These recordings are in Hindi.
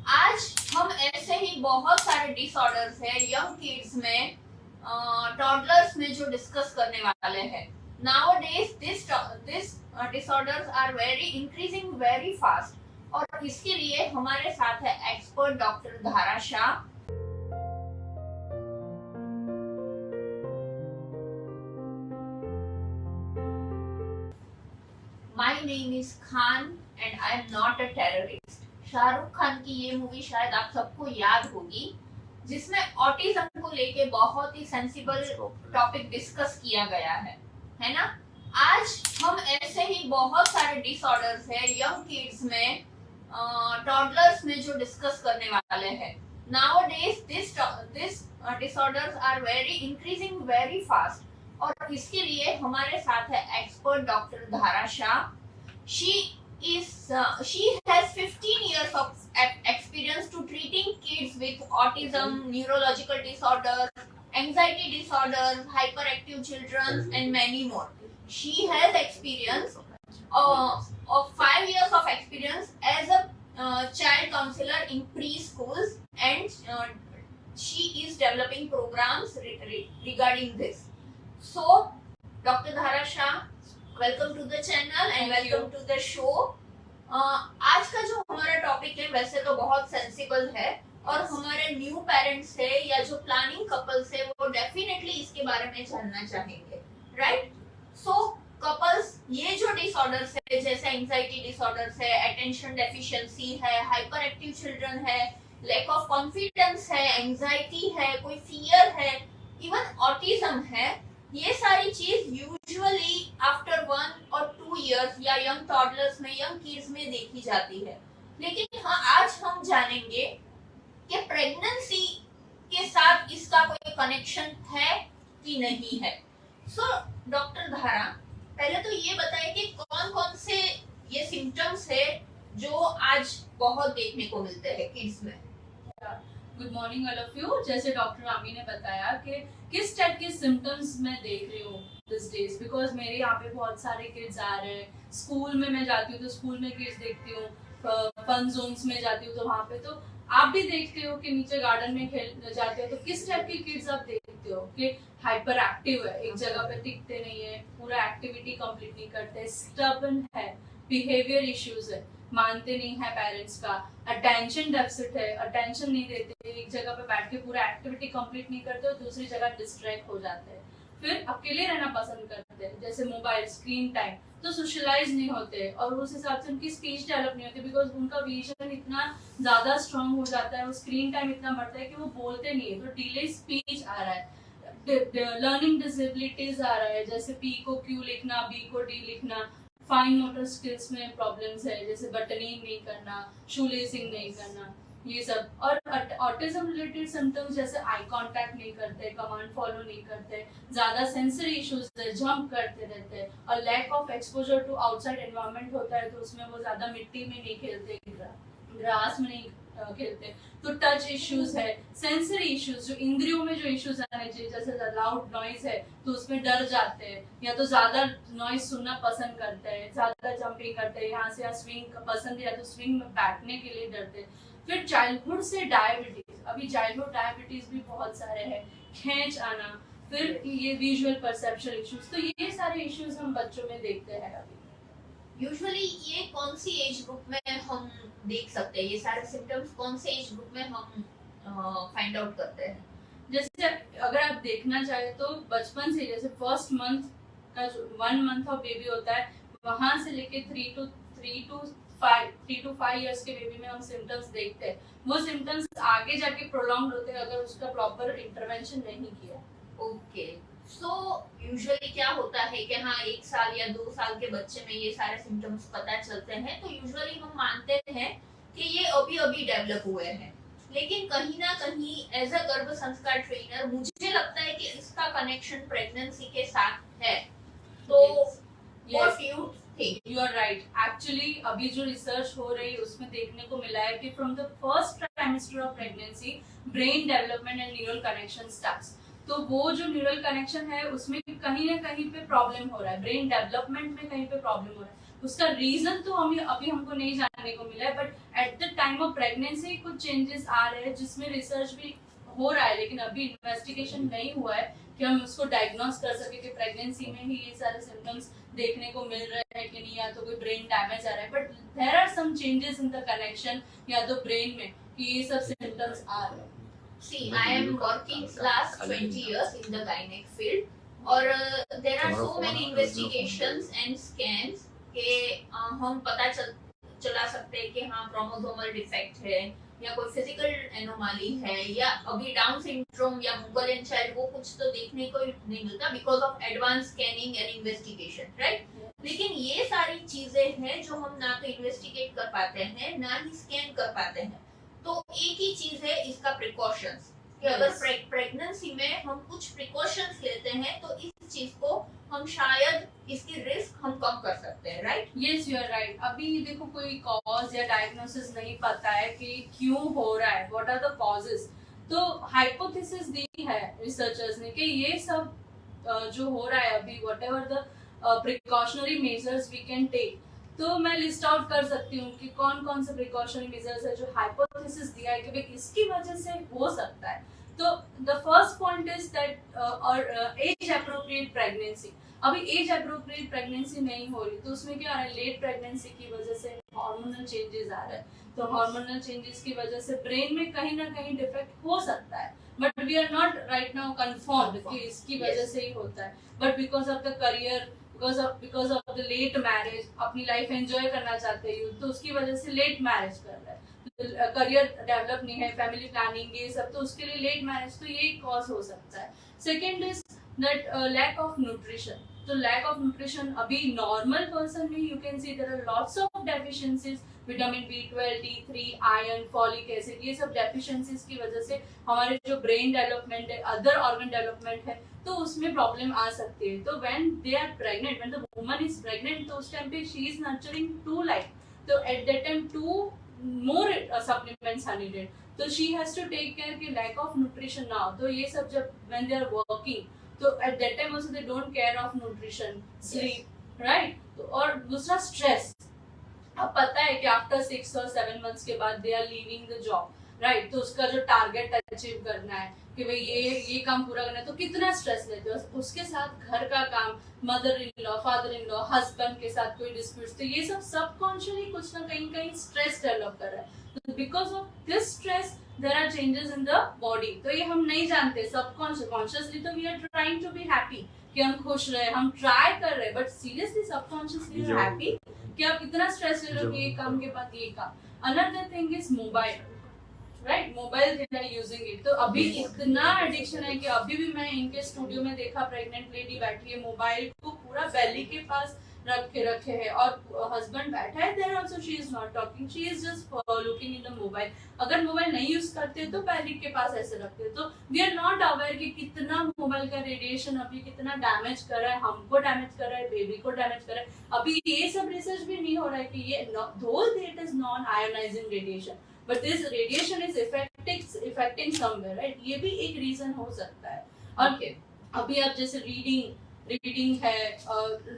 आज हम ऐसे ही बहुत सारे डिसऑर्डर्स है यंग किड्स में, टॉडलर्स में जो डिस्कस करने वाले हैं। Nowadays this disorders are very increasing very fast, और इसके लिए हमारे साथ है एक्सपर्ट डॉक्टर धारा Shah. My name is Khan and I am not a terrorist। Shahrukh Khan की ये मूवी शायद आप सबको याद होगी, जिसमें ऑटिज्म को लेके बहुत ही सेंसिबल टॉपिक डिस्कस किया गया है ना। आज हम ऐसे ही बहुत सारे डिसऑर्डर्स है यंग किड्स में, टॉडलर्स में जो डिस्कस करने वाले हैं। Nowadays this disorders are very increasing very fast, और इसके लिए हमारे साथ है एक्सपर्ट डॉक्टर धारा Shah. She has 15 years of experience to treating kids with autism, neurological disorders, anxiety disorders, hyperactive children, and many more. She has experience of 5 years of experience as a child counselor in preschools, and she is developing programs regarding this. So, Dr. Dhara Shah, welcome to the channel and welcome to the show. आज का जो हमारा टॉपिक है वैसे तो बहुत सेंसिबल है, और हमारे न्यू पेरेंट्स है या जो प्लानिंग कपल्स है वो डेफिनेटली इसके बारे में जानना चाहेंगे, राइट? सो कपल्स, ये जो डिसऑर्डर्स है जैसे एंजाइटी डिसऑर्डर्स है, अटेंशन डेफिशिएंसी है, हाइपर एक्टिव चिल्ड्रन है, लैक ऑफ कॉन्फिडेंस है, एंजाइटी है, कोई फियर है, इवन ऑटिज्म है, ये सारी चीज यूजुअली आफ्टर 1 और 2 इयर्स या यंग टॉडलर्स में, यंग किड्स में देखी जाती है। लेकिन हाँ, आज हम जानेंगे कि प्रेगनेंसी के साथ इसका कोई कनेक्शन है कि नहीं है। सो डॉक्टर धारा, पहले तो ये बताइए कि कौन कौन से ये सिम्टम्स है जो आज बहुत देखने को मिलते हैं किड्स में। Good morning all of you. जैसे डॉक्टर आमी ने बताया कि किस टाइप के सिम्टम्स मैं देख रही हूँ दिस डेज, बिकॉज मेरे यहाँ पे बहुत सारे किड्स आ रहे हैं। स्कूल में मैं जाती हूँ तो स्कूल में किड्स देखती हूँ, फन जोन्स में जाती हूँ तो वहाँ पे, तो आप भी देखते हो कि नीचे गार्डन में खेल जाते हो तो किस टाइप के किड्स आप देखते हो कि हाइपर एक्टिव है, एक जगह पे टिकते नहीं है, पूरा एक्टिविटी कंप्लीट नहीं करते, स्टबर्न है, बिहेवियर इश्यूज है, मानते नहीं है पेरेंट्स का, अटेंशन डेफिसिट है, अटेंशन नहीं देते, एक जगह पे बैठ के पूरा एक्टिविटी कंप्लीट नहीं करते और दूसरी जगह डिस्ट्रैक्ट हो जाते हैं, फिर अकेले रहना पसंद करते हैं, जैसे मोबाइल स्क्रीन टाइम, तो सोशलाइज नहीं होते और उस हिसाब से उनकी स्पीच डेवलप नहीं होती, बिकॉज उनका विजन इतना ज्यादा स्ट्रांग हो जाता है, वो स्क्रीन टाइम इतना बढ़ता है कि वो बोलते नहीं है, तो डिले स्पीच आ रहा है, लर्निंग डिसेबिलिटीज आ रहा है, जैसे पी को क्यू लिखना, बी को डी लिखना, फाइन मोटर स्किल्स में प्रॉब्लम्स है, जैसे बटनिंग नहीं करना, शू लेसिंग नहीं करना, ये सब। और ऑटिज्म रिलेटेड सिम्टम्स जैसे आई कांटेक्ट नहीं करते, कमांड फॉलो नहीं करते, ज्यादा सेंसरी इश्यूज है, जंप करते रहते हैं, और lack of exposure to outside environment होता है, तो उसमें वो ज्यादा मिट्टी में नहीं खेलते, ग्रास में नहीं खेलते, तो टच इश्यूज है, सेंसरी इश्यूज, जो इंद्रियों में जो इश्यूज आने चाहिए, जैसे लाउड नॉइज है तो उसमें डर जाते हैं, या तो ज्यादा नॉइज सुनना पसंद करते हैं, ज्यादा जंपिंग करते हैं, यहाँ से यहाँ स्विंग पसंद है या तो स्विंग में बैठने के लिए डरते हैं। फिर चाइल्डहुड से डायबिटीज, अभी चाइल्डहुड डायबिटीज भी बहुत सारे हैं, खींच आना, फिर ये विजुअल परसेप्शन इश्यूज, तो ये सारे इश्यूज हम बच्चों में देखते हैं अभी। यूजुअली ये कौन सी एज ग्रुप में हम देख सकते हैं, ये सारे सिम्टम्स कौन से एज ग्रुप में हम फाइंड आउट करते हैं? जैसे अगर आप देखना चाहे तो बचपन से, जैसे फर्स्ट मंथ का जो 1 मंथ ऑफ बेबी होता है, वहां से लेके 3 to 5 इयर्स के बेबी में हम सिम्टम्स देखते हैं। वो सिम्टम्स आगे जाके प्रोलॉन्ग होते हैं अगर उसका प्रॉपर इंटरवेंशन नहीं किया। ओके, सो यूजुअली क्या होता है कि हाँ 1 साल या 2 साल के बच्चे में ये सारे सिम्टम्स पता चलते हैं, तो यूजुअली हम मानते हैं कि ये अभी अभी डेवलप हुए हैं, लेकिन कहीं ना कहीं एज अ गर्भ संस्कार ट्रेनर मुझे लगता है कि इसका कनेक्शन प्रेगनेंसी के साथ है। तो what you think? You are right. Actually अभी जो रिसर्च हो रही है उसमें देखने को मिला है कि from the first trimester of pregnancy brain development and neural connection starts, तो वो जो न्यूरल कनेक्शन है उसमें कहीं ना कहीं पे प्रॉब्लम हो रहा है, ब्रेन डेवलपमेंट में कहीं पे प्रॉब्लम हो रहा है, उसका रीजन तो हमें अभी हमको नहीं जानने को मिला है, but at the time of pregnancy कुछ चेंजेस आ रहे हैं जिसमें रिसर्च भी हो रहा है, लेकिन अभी इन्वेस्टिगेशन नहीं हुआ है कि हम उसको डायग्नोस कर सके कि प्रेगनेंसी में ही ये सारे सिम्टम्स देखने को मिल रहे हैं कि नहीं, या तो कोई ब्रेन डैमेज आ रहा है, but there are some changes in the connection या तो ब्रेन में कि ये सब सिम्टम्स आ रहे हैं. See, I am working last 20 years in the gynec field, और there are so many investigations and scans के हम पता चला सकते हैं कि हाँ क्रोमोसोमल डिफेक्ट है या कोई फिजिकल एनोमली है या अभी डाउन सिंड्रोम या मुगलियन चाइल्ड, वो कुछ तो देखने को नहीं मिलता because of advance scanning and investigation, right. लेकिन ये सारी चीजें हैं जो हम ना तो इन्वेस्टिगेट कर पाते हैं ना ही स्कैन कर पाते हैं. तो एक ही चीज है इसका प्रिकॉशंस, कि अगर प्रेगनेंसी में हम कुछ प्रिकॉशंस लेते हैं तो इस चीज को हम शायद इसकी रिस्क हम कम कर सकते हैं, right. Yes, you are right. अभी देखो कोई कॉज या डायग्नोसिस नहीं पता है कि क्यों हो रहा है, व्हाट आर द कॉजेस. तो हाइपोथेसिस दी है रिसर्चर्स ने कि ये सब जो हो रहा है अभी, whatever the precautionary measures we can take. तो मैं लिस्ट आउट कर सकती हूँ कि कौन कौन से प्रिकॉशनरी मेजर्स है जो हाइपोथेसिस दिया है कि भाई इसकी वजह से हो सकता है. तो the first point is that और एज अप्रोप्रिएट प्रेगनेंसी. अभी एज अप्रोप्रिएट प्रेगनेंसी नहीं हो रही, तो उसमें क्या आ रहा है, लेट प्रेगनेंसी की वजह से हार्मोनल चेंजेस आ रहे हैं. तो हार्मोनल चेंजेस की वजह से ब्रेन में कहीं ना कहीं डिफेक्ट हो सकता है, but we are not right now confirmed कि इसकी वजह से ही होता है. But because of the career, because of the late marriage, अपनी लाइफ एंजॉय करना चाहते हैं तो उसकी वजह से लेट मैरिज कर रहा है, करियर डेवलप नहीं है, फैमिली प्लानिंग ये सब, तो उसके लिए लेट मैरिज, तो ये कॉज हो सकता है. Second is that lack of nutrition. तो लैक ऑफ न्यूट्रिशन, अभी नॉर्मल पर्सन में you can see there are lots of deficiencies, vitamin B12, D3, iron, folic acid, ये सब डेफिशिएंसीज की वजह से हमारे जो ब्रेन डेवलपमेंट है, अदर ऑर्गन डेवलपमेंट है, तो उसमें प्रॉब्लम आ सकती है. तो when they are pregnant, when the woman is pregnant, तो उस टाइम पे she is nurturing to life, तो at that time two more supplements are needed. So she has to take care कि lack of nutrition now. तो ये सब जब when they are working, तो at that time also they don't care of nutrition, sleep, right? तो और दूसरा stress. अब पता है कि after 6 or 7 months के बाद they are leaving the job, right? तो उसका जो टारगेट अचीव करना है कि भाई ये काम पूरा करना है, तो कितना स्ट्रेस लेते हो. उसके साथ घर का काम, mother in law, father in law, husband के साथ कोई डिस्प्यूट, तो ये सब सबकॉन्शियसली कुछ ना कहीं स्ट्रेस डेवलप कर रहा है. Because of this stress there are changes in the body. तो ये हम नहीं जानते, सबकॉन्शियसली तो we are trying to be happy, कि हम खुश रहे, हम ट्राई कर रहे हैं, but seriously subconsciously you are happy कि आप इतना स्ट्रेस ले लो कि ये काम के बाद ये काम. Another thing is mobile, right. Mobile they are using it. तो अभी इतना एडिक्शन है कि अभी भी मैं इनके स्टूडियो में देखा प्रेग्नेंट लेडी बैठी है, मोबाइल को पूरा बेली के पास रखे है, और हस्बैंड बैठा है there also, she is not talking, she is just looking in the mobile. अगर मोबाइल नहीं यूज करते तो बेली के पास ऐसे रखते. तो वी आर नॉट अवेयर कि कितना मोबाइल का रेडिएशन अभी कितना डैमेज कर रहा है, हमको डैमेज कर रहा है, बेबी को डैमेज कर रहा है. अभी ये सब रिसर्च भी नहीं हो रहा है कि ये though it is non ionizing radiation, but this radiation is affecting somewhere, right? ये भी एक रीजन हो सकता है. और अभी आप जैसे रीडिंग है,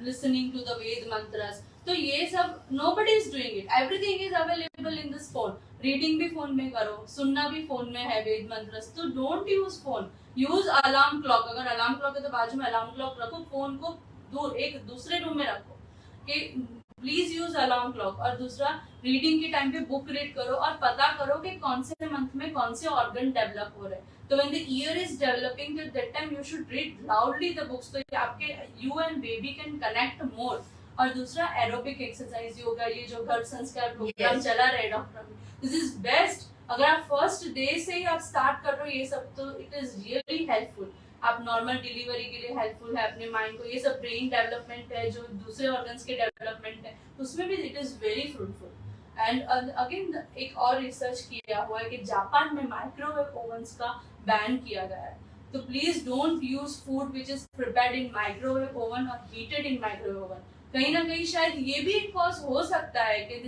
लिसनिंग टू द वेद मंत्रस, तो ये सब nobody is doing it, everything is available in this phone. Reading भी फोन में करो, सुनना भी फोन में है वेद मंत्रस, तो don't use phone, use alarm clock. अगर अलार्म क्लॉक है तो बाजू में अलार्म क्लॉक रखो, फोन को दूर एक दूसरे रूम में रखो कि प्लीज यूज अलार्म क्लॉक. और दूसरा, रीडिंग के टाइम पे बुक रीड करो और पता करो कि कौन से मंथ में कौन से ऑर्गन डेवलप हो रहे हैं. तो when the ear is developing, तो that time you should read loudly the books, तो आपके you and baby can connect more. और दूसरा, एरोबिक एक्सरसाइज, योगा, ये जो गर्भ संस्कार प्रोग्राम चला रहा है डॉक्टर में, दिस इज बेस्ट. अगर आप फर्स्ट डे से ही आप स्टार्ट कर रहे हो ये सब, तो इट इज रियली हेल्पफुल. आप नॉर्मल डिलीवरी के लिए हेल्पफुल है अपने माइंड को. ये सब ब्रेन डेवलपमेंट है, जो दूसरे ऑर्गन्स के डेवलपमेंट है, उसमें भी it is very fruitful. And again एक और रिसर्च किया हुआ है कि जापान में माइक्रोवेव ओवन्स का बैन किया गया है. तो please don't use food which is prepared in microwave oven और हीटेड इन माइक्रोवेव ओवन. कहीं ना कहीं शायद ये भी एक कॉज हो सकता है कि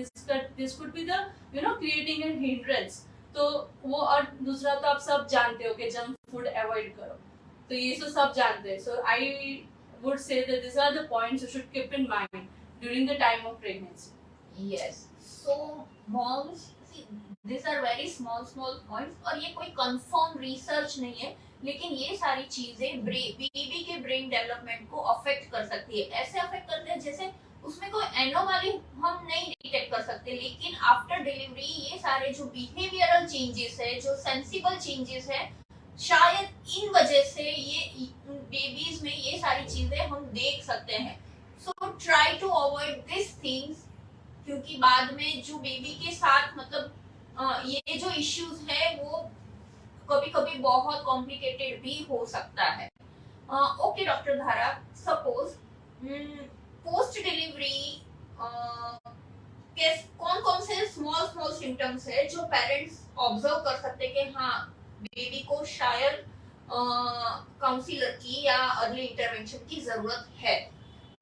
this could be the creating an hindrance. तो वो, और दूसरा तो आप सब जानते हो कि जंक फूड अवॉइड करो, तो ये तो सब जानते हैं. So I would say that this are the points you should keep in mind during the time of pregnancy. Yes. So moms, see, these are very small points और ये कोई कंफर्म रिसर्च नहीं है, लेकिन ये सारी चीजें बेबी के ब्रेन डेवलपमेंट को अफेक्ट कर सकती है। ऐसे अफेक्ट करते हैं जैसे उसमें कोई एनोमली हम नहीं डिटेक्ट कर सकते, लेकिन आफ्टर डिलीवरी ये सारे जो बिहेवियरल चेंजेस है, जो सेंसिबल चेंजेस है, शायद इन वजह से ये बेबीज में ये सारी चीजें हम देख सकते हैं। So try to avoid this things, क्योंकि बाद में जो बेबी के साथ मतलब ये जो इश्यूज है वो कभी कभी बहुत कॉम्प्लिकेटेड भी हो सकता है। ओके डॉक्टर धारा, सपोज पोस्ट डिलीवरी कौन कौन से स्मॉल सिम्टम्स है जो पेरेंट्स ऑब्जर्व कर सकते हैं कि हाँ बेबी को शायद काउंसलर की या अर्ली इंटरवेंशन की जरूरत है।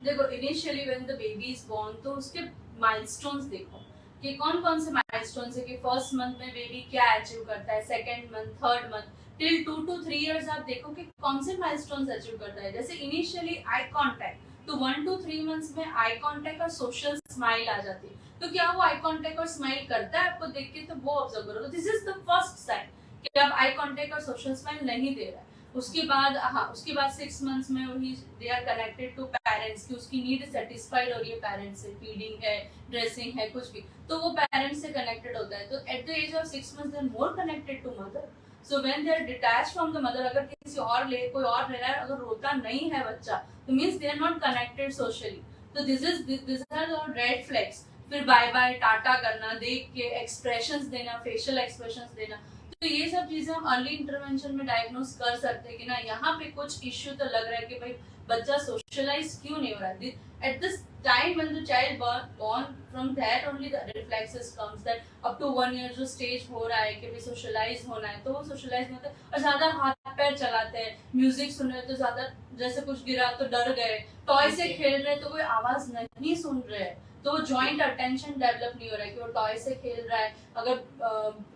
देखो initially when the baby is born तो उसके माइलस्टोन्स देखो कि कौन कौन से माइलस्टोन्स है कि फर्स्ट मंथ में बेबी क्या अचीव करता है, second month, third month, till 2 to 3 years आप देखो कि कौन से माइलस्टोन्स अचीव करता है। जैसे इनिशियली आई कांटेक्ट, तो 1 to 3 मंथ्स में आई कांटेक्ट और सोशल स्माइल आ जाती है। तो क्या वो आई कांटेक्ट और स्माइल करता है आपको देख के, तो वो ऑब्जर्व करो। तो this is the first sign कि अब आई कांटेक्ट और सोशल स्माइल नहीं दे रहा है। उसके बाद 6 मंथ्स में वही they are connected to parents कि उसकी नीड सेटिस्फाइड हो रही है पेरेंट्स से, फीडिंग है, ड्रेसिंग है, कुछ भी, तो वो पेरेंट्स से कनेक्टेड होता है। तो at the age of 6 months they are more connected to mother. So when they are detached from the mother, अगर किसी और कोई और ले रहा है, अगर रोता नहीं है बच्चा, तो means they are not connected socially. तो this are all red flags. फिर बाय बाय टाटा करना, देख के एक्सप्रेशंस देना, फेशियल एक्सप्रेशंस देना, तो ये सब चीजें हम अर्ली इंटरवेंशन में डायग्नोस कर सकते हैं कि ना यहाँ पे कुछ इश्यू तो लग रहा है कि भाई बच्चा सोशलाइज क्यों नहीं हो रहा है। At this time when the child born, from that only the reflexes comes that up to 1 year जो स्टेज हो रहा है कि भाई सोशलाइज होना है, तो वो सोशलाइज होता है और ज्यादा हाथ पैर चलाते हैं, म्यूजिक सुन रहे तो ज्यादा, जैसे कुछ गिरा तो डर गए, टॉय से खेल रहे तो कोई आवाज नहीं सुन रहे, तो वो जॉइंट अटेंशन डेवलप नहीं हो रहा है कि वो टॉय से खेल रहा है। अगर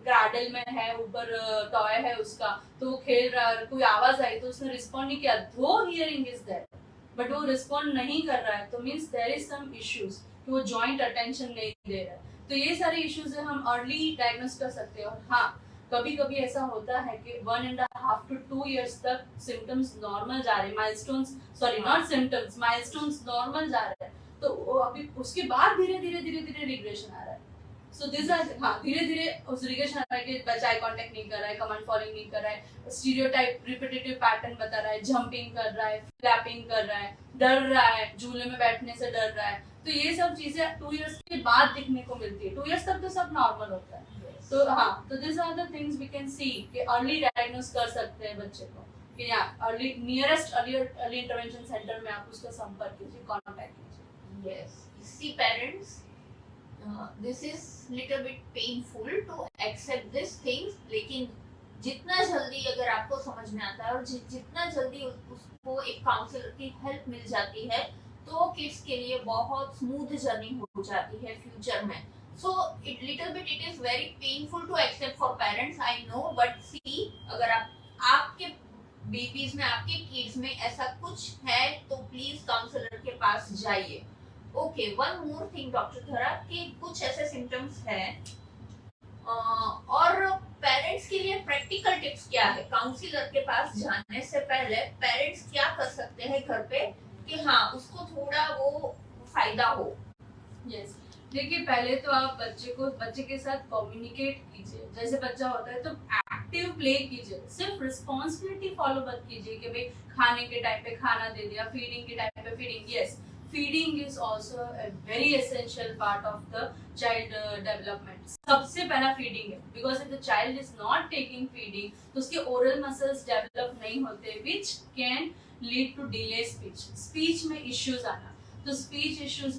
क्रैडल में है, ऊपर टॉय है उसका, तो वो खेल रहा है, कोई आवाज आई तो उसने रिस्पॉन्ड नहीं किया, though hearing is there but वो रिस्पॉन्ड नहीं कर रहा है, तो means there is some issues कि वो जॉइंट अटेंशन नहीं दे रहा है। तो ये सारे इश्यूज है हम अर्ली डायग्नोस कर सकते हैं। और हाँ, कभी कभी ऐसा होता है कि 1.5 to 2 years तक सिम्टम्स नॉर्मल जा रहे हैं, milestones, sorry not symptoms, milestones normal जा रहे हैं, तो अभी उसके बाद धीरे धीरे रिग्रेशन आ रहा है। सो दिस आर, हाँ, धीरे धीरे उस रिग्रेशन आ रहा है कि बच्चा आई कांटेक्ट नहीं कर रहा है, कमांड फॉलोइंग नहीं कर रहा है, स्टीरियोटाइप रिपीटेटिव पैटर्न बता रहा है, जंपिंग कर रहा है, फ्लैपिंग कर रहा है, डर रहा है, झूले में बैठने से डर रहा है। तो ये सब चीजें 2 years के बाद दिखने को मिलती है। 2 years तक तो सब नॉर्मल होता है। तो हाँ, तो this are the things we can see कि अर्ली डायग्नोस कर सकते हैं बच्चे को कि early nearest early intervention center में आप उसका संपर्क कीजिए, कांटेक्ट कीजिए। Yes, see parents, this is little bit painful to accept these things, लेकिन जितना जल्दी अगर आपको समझ में आता है और जितना जल्दी उसको एक काउंसलर की हेल्प मिल जाती है, तो किड्स के लिए बहुत स्मूथ जर्नी हो जाती है फ्यूचर में। So it little bit it is very painful to accept for parents, I know, but see अगर आपके बेबीज में, आपके किड्स में ऐसा कुछ है तो प्लीज काउंसलर के पास जाइए। Okay, one more thing doctor धरा, कि कुछ ऐसे सिम्टम्स हैं और पेरेंट्स के लिए प्रैक्टिकल टिप्स क्या है काउंसलर के पास जाने से पहले? पेरेंट्स क्या कर सकते हैं घर पे कि हाँ उसको थोड़ा वो फायदा हो? यस, देखिए पहले तो आप बच्चे के साथ कम्युनिकेट कीजिए। जैसे बच्चा होता है तो एक्टिव प्ले कीजिए, सिर्फ रिस्पॉन्सिबिलिटी फॉलो मत कीजिए कि भाई खाने के टाइम पे खाना दे दिया, फीडिंग के टाइम पे feeding. Yes, feeding is also a very essential part of the child development. सबसे पहला फीडिंग है, because if the child is not taking feeding तो उसके ओरल मसल्स डेवलप नहीं होते, which can lead to delay speech में इश्यूज आना। तो speech issues,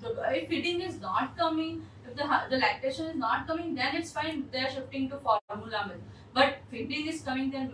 so if feeding is not coming, if the lactation is not coming, then it's fine, they are shifting to formula milk. But feeding is coming, then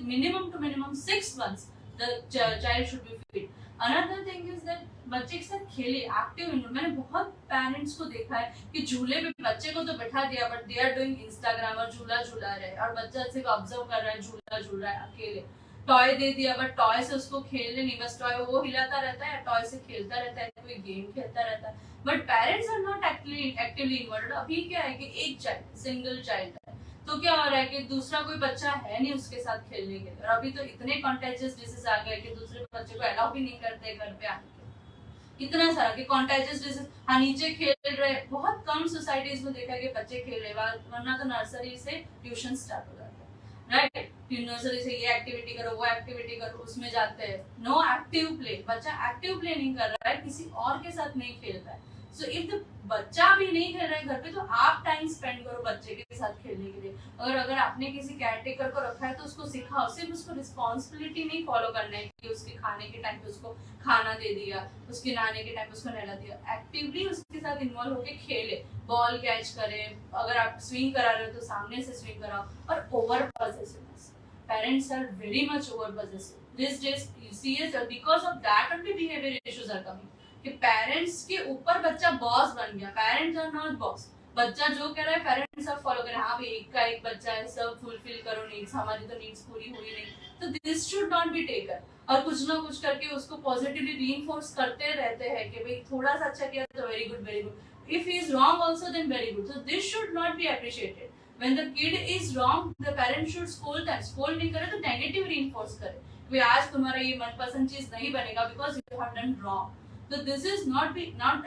minimum to minimum 6 months the child should be fed. Another thing is that बच्चे के साथ खेले, एक्टिव। मैंने बहुत पेरेंट्स को देखा है कि झूले पे बच्चे को तो बैठा दिया but they are doing Instagram और झूला झूला रहे और बच्चा सिर्फ ऑब्जर्व कर रहा है, झूला झूल रहा है अकेले। टॉय दे दिया बट टॉय से उसको खेलने नहीं, बस टॉय वो हिलाता रहता है, टॉय से खेलता रहता है, कोई गेम खेलता रहता है, but parents are not actively involve. अभी क्या है कि एक चाइल्ड, सिंगल चाइल्ड है, तो क्या हो रहा है कि दूसरा कोई बच्चा है नहीं उसके साथ खेलने के लिए, और अभी तो इतने कॉन्टेजियस डिसीज आ गए कि दूसरे बच्चे को अलाउ भी नहीं करते घर पे आने के, इतना सारा कि कॉन्टेजियस डिसीज। हाँ, नीचे खेल रहे, बहुत कम सोसाइटीज में देखा है कि बच्चे खेल रहे, वरना तो नर्सरी से ट्यूशन स्टार्ट हो जाता है, राइट? नर्सरी से ये एक्टिविटी करो, वो एक्टिविटी करो, उसमें जाते हैं। नो एक्टिव प्ले, बच्चा एक्टिव प्ले नहीं कर रहा है, किसी और के साथ नहीं खेल रहा है। सो इफ द बच्चा भी नहीं खेल रहा है घर पे, तो आप टाइम स्पेंड करो बच्चे के साथ खेलने के लिए। अगर आपने किसी केयरटेकर को रखा है तो उसको सिखाओ, सिर्फ उसको रिस्पॉन्सिबिलिटी नहीं फॉलो करना है कि उसके खाने के टाइम पे उसको खाना दे दिया, उसके नहाने के टाइम पे उसको नहला दिया, एक्टिवली उसके साथ इन्वॉल्व होके खेले, बॉल कैच करे, अगर आप स्विंग करा रहे हो तो सामने से स्विंग कराओ। और over possessiveness, parents are very much over possessive this days, you see it, because of that only behavior issues are coming, कि पेरेंट्स के ऊपर बच्चा बॉस बन गया। पेरेंट्स आर नॉट बॉस, बच्चा जो कह रहा है पेरेंट्स सब फॉलो कर रहे हैं। हाँ भाई, एक का एक बच्चा है, सब फुलफिल करो नीड्स, हमारी तो नीड्स पूरी हुई नहीं, तो this should not be taken. और कुछ ना कुछ करके उसको पॉजिटिवली रीइंफोर्स करते रहते हैं कि भाई थोड़ा सा अच्छा किया तो very good, very good, if he is wrong also then very good, so this should not be appreciated. When the kid is wrong, the parent should scold them, scold नहीं करे तो नेगेटिव रीइंफोर्स करे, भाई आज तुम्हारा ये मनपसंद चीज नहीं बनेगा because you have done wrong. So this is not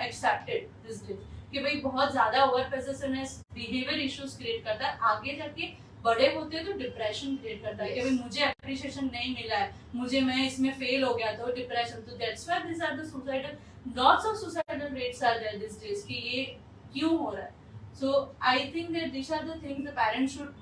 accepted this days, कि भाई बहुत ज्यादा ओवर पोसेसिवनेस बिहेवियर इश्यूज क्रिएट करता है, आगे जाके बड़े होते हैं तो डिप्रेशन क्रिएट करता है कि भाई मुझे एप्रिसिएशन नहीं मिला है, मैं इसमें फेल हो गया, तो डिप्रेशन। तो that's why this are the suicidal, lots of suicidal rates are there this days, कि ये क्यों हो रहा है। So I think that this are the things the parents should,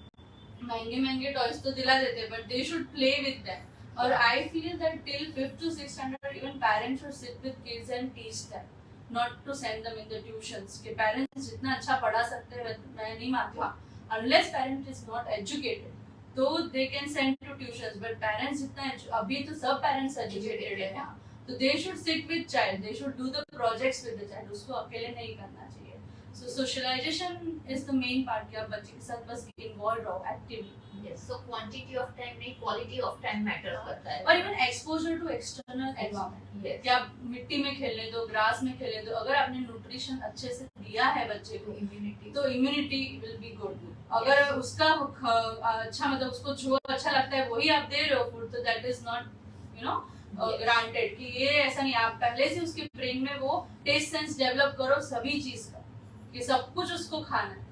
महंगे टॉयज तो दिला देते हैं but they should play with them. और I feel that till 5th to 6th standard, even parents should sit with kids and teach them, not to send them in the tuitions. कि parents जितना अच्छा पढ़ा सकते हैं मैं नहीं मानती हूँ, unless parent is not educated, तो they can send to tuitions. But parents जितना अभी तो सब parents educated है यहाँ, तो they should sit with child, they should do the projects with the child, उसको अकेले नहीं करना चाहिए। So socialization is the main part, कि आप बच्चे के साथ बस involved रहो actively. Yes, so quantity of time नहीं, quality of time matter करता है। और even exposure to external environment, yes, कि आप मिट्टी में खेलने दो, ग्रास में खेलने दो, अगर आपने न्यूट्रिशन अच्छे से दिया है बच्चे को, तो इम्यूनिटी विल बी गुड। अगर yes, उसका अच्छा मतलब उसको जो अच्छा लगता है वही आप दे रहे हो फूड, तो that is not you know granted, कि ये ऐसा नहीं, आप पहले से उसके ब्रेन में वो टेस्ट सेंस डेवलप करो सभी चीज का, कि सब कुछ उसको खाना है।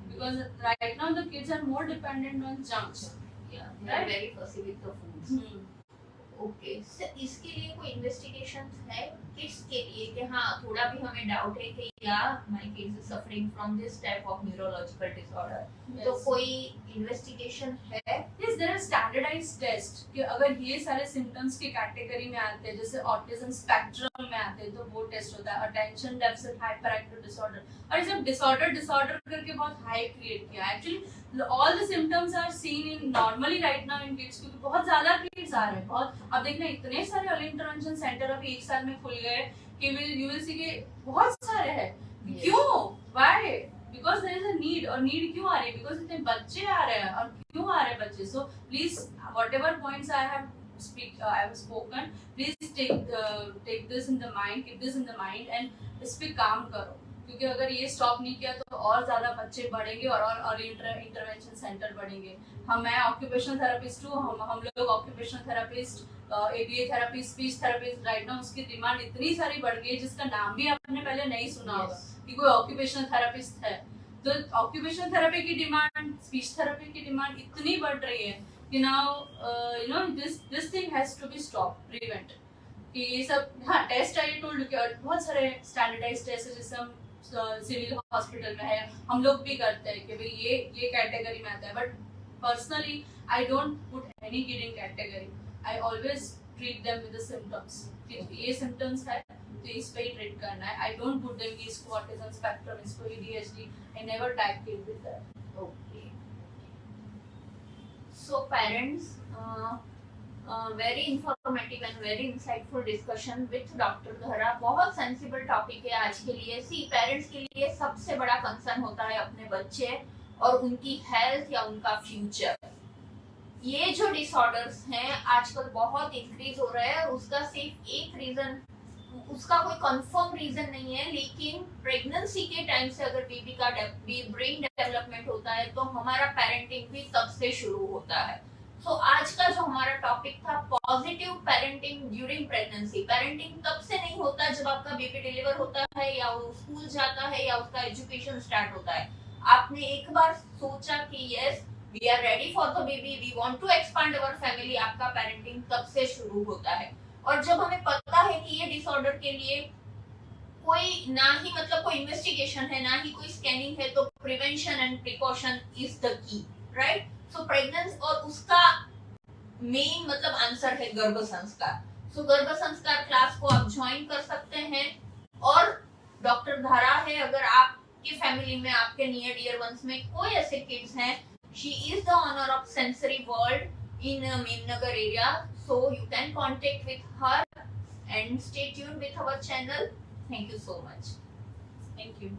Because right now the kids are more dependent on junks. Yeah, they are very fussy with the foods. Okay, so इसके लिए कोई इन्वेस्टिगेशन है किड्स के लिए कि हाँ थोड़ा भी हमें डाउट है कि या my kids is suffering from this type of neurological disorder, तो कोई इन्वेस्टिगेशन है? Yes, there are standardized tests कि अगर ये सारे symptoms की कैटेगरी में आते हैं, जैसे ऑटिज्म स्पेक्ट्रम में आते हैं तो वो टेस्ट होता है, अटेंशन डेफिसिट हाइपरएक्टिव डिसऑर्डर। और ये सब डिसऑर्डर करके बहुत हाइप क्रिएट किया। Actually all the symptoms are seen in normally right now in kids, क्योंकि बहुत ज्यादा किड्स आ रहे हैं, बहुत। अब देखना इतने सारे अर्ली इंटरवेंशन सेंटर अभी एक साल में खुल गए कि यू विल सी के बहुत सारे हैं। क्यों? Why? Because there is a need. और नीड क्यों आ रही है? बिकॉज इतने बच्चे आ रहे हैं। और क्यों आ रहे हैं बच्चे? So please whatever points I have spoken, please take this in the mind, keep this in the mind and इस पे काम करो, क्योंकि अगर ये स्टॉप नहीं किया तो और ज्यादा बच्चे बढ़ेंगे और इंटरवेंशन सेंटर बढ़ेंगे। मैं ऑक्यूपेशनल थेरेपिस्ट हूँ, हम लोग occupational therapist, ABA therapist, speech therapist, right now उसकी डिमांड इतनी सारी बढ़ गई है जिसका नाम भी आपने पहले नहीं सुना होगा कि कोई ऑक्यूपेशनल थेरेपिस्ट है। तो ऑक्यूपेशनल थेरेपी की डिमांड, स्पीच थेरेपी की डिमांड इतनी बढ़ रही है कि now you know this thing has to be stop, prevent. कि ये सब, हाँ टेस्ट आई टोल्ड यू, बहुत सारे स्टैंडर्डाइज्ड टेस्ट है जिससे हम सिविल हॉस्पिटल में है, हम लोग भी करते हैं कि भाई ये कैटेगरी में आता है। But personally I don't put any kid in category, I always treat them with the symptoms. ये सिम्टम्स है तो इस पे ही ट्रीट करना है। आई डोंट पुट देम कि इसको ऑटिज्म स्पेक्ट्रम, इसको ADHD, I never tag kid with that. Okay, so parents, very informative and very insightful discussion with Dr. Dhara। बहुत सेंसिबल टॉपिक है आज के लिए। सी पेरेंट्स के लिए सबसे बड़ा कंसर्न होता है अपने बच्चे और उनकी हेल्थ या उनका फ्यूचर। ये जो डिसऑर्डर्स हैं आजकल बहुत इंक्रीज हो रहा है, उसका सिर्फ एक रीजन, उसका कोई कंफर्म रीजन नहीं है, लेकिन प्रेगनेंसी के टाइम से अगर बेबी का ब्रेन डेवलपमेंट होता है तो हमारा पेरेंटिंग भी तब से शुरू होता है। सो आज का जो हमारा टॉपिक था positive parenting during pregnancy. Parenting तब से नहीं होता जब आपका बेबी डिलीवर होता है या वो स्कूल जाता है या उसका एजुकेशन स्टार्ट होता है। आपने एक बार सोचा कि yes we are ready for the baby, we want to expand our family, आपका पेरेंटिंग तब से शुरू होता है। और जब हमें पता है कि ये डिसऑर्डर के लिए कोई ना ही मतलब कोई इन्वेस्टिगेशन है ना ही कोई स्कैनिंग है, तो prevention and precaution is the key, right. So pregnancy और उसका मेन मतलब आंसर है गर्भ संस्कार। सो गर्भ संस्कार क्लास को आप ज्वाइन कर सकते हैं। और डॉक्टर धारा है, अगर आपकी फैमिली में आपके नियर डियर वंस में कोई ऐसे किड्स हैं, she is the owner of sensory world in Memnagar area, so you can contact with her and stay tuned with our channel. Thank you so much. Thank you.